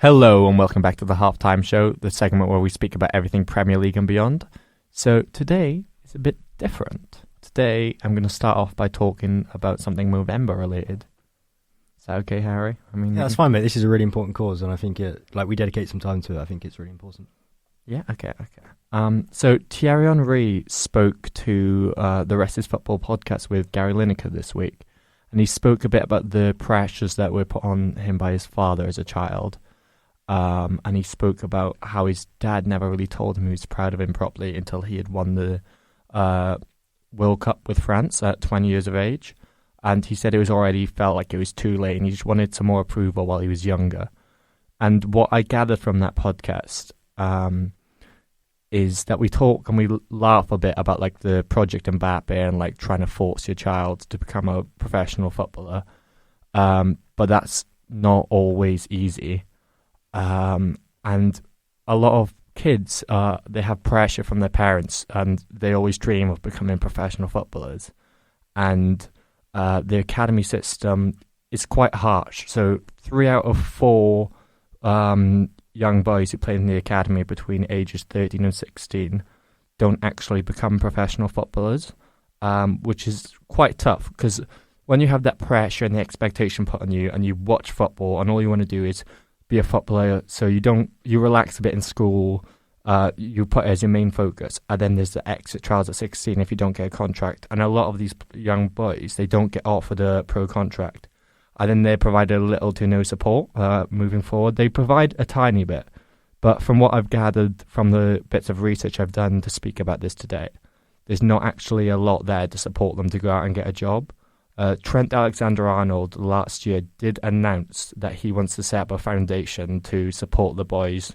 Hello and welcome back to the Halftime Show, the segment where we speak about everything Premier League and beyond. So today is a bit different. Today I'm going to start off by talking about something Movember related. Is that okay, Harry? Yeah, that's fine, mate. This is a really important cause, and I think we dedicate some time to it. I think it's really important. Yeah, okay. So Thierry Henry spoke to the Rest is Football podcast with Gary Lineker this week, and he spoke a bit about the pressures that were put on him by his father as a child. And he spoke about how his dad never really told him he was proud of him properly until he had won the World Cup with France at 20 years of age. And he said felt like it was too late and he just wanted some more approval while he was younger. And what I gathered from that podcast is that we talk and we laugh a bit about like the Project Mbappe and like trying to force your child to become a professional footballer. But that's not always easy. And a lot of kids, they have pressure from their parents and they always dream of becoming professional footballers. And the academy system is quite harsh. So 3 out of 4 young boys who play in the academy between ages 13 and 16 don't actually become professional footballers, which is quite tough because when you have that pressure and the expectation put on you and you watch football and all you want to do is be a footballer, so you relax a bit in school, you put it as your main focus, and then there's the exit trials at 16 if you don't get a contract, and a lot of these young boys, they don't get offered a pro contract, and then they're provided little to no support moving forward. They provide a tiny bit, but from what I've gathered from the bits of research I've done to speak about this today, there's not actually a lot there to support them to go out and get a job. Trent Alexander-Arnold last year did announce that he wants to set up a foundation to support the boys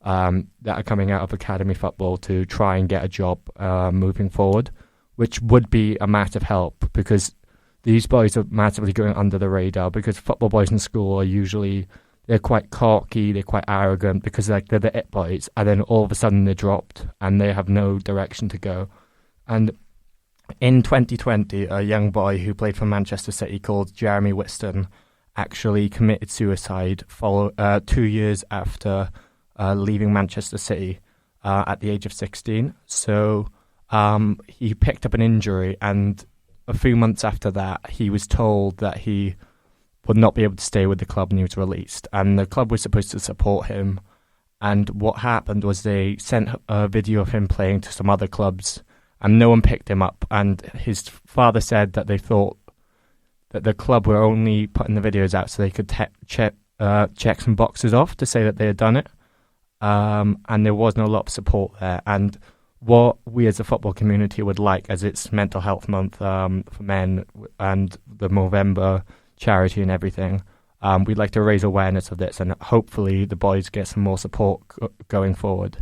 that are coming out of academy football to try and get a job moving forward, which would be a massive help because these boys are massively going under the radar because football boys in school are they're quite cocky, they're quite arrogant because they're the it boys, and then all of a sudden they're dropped and they have no direction to go. And in 2020, a young boy who played for Manchester City called Jeremy Whiston actually committed suicide 2 years after leaving Manchester City at the age of 16. So he picked up an injury, and a few months after that, he was told that he would not be able to stay with the club and he was released. And the club was supposed to support him. And what happened was they sent a video of him playing to some other clubs, and no one picked him up. And his father said that they thought that the club were only putting the videos out so they could check some boxes off to say that they had done it. And there wasn't a lot of support there. And what we as a football community would like, as it's Mental Health Month for men and the Movember charity and everything, we'd like to raise awareness of this and hopefully the boys get some more support going forward.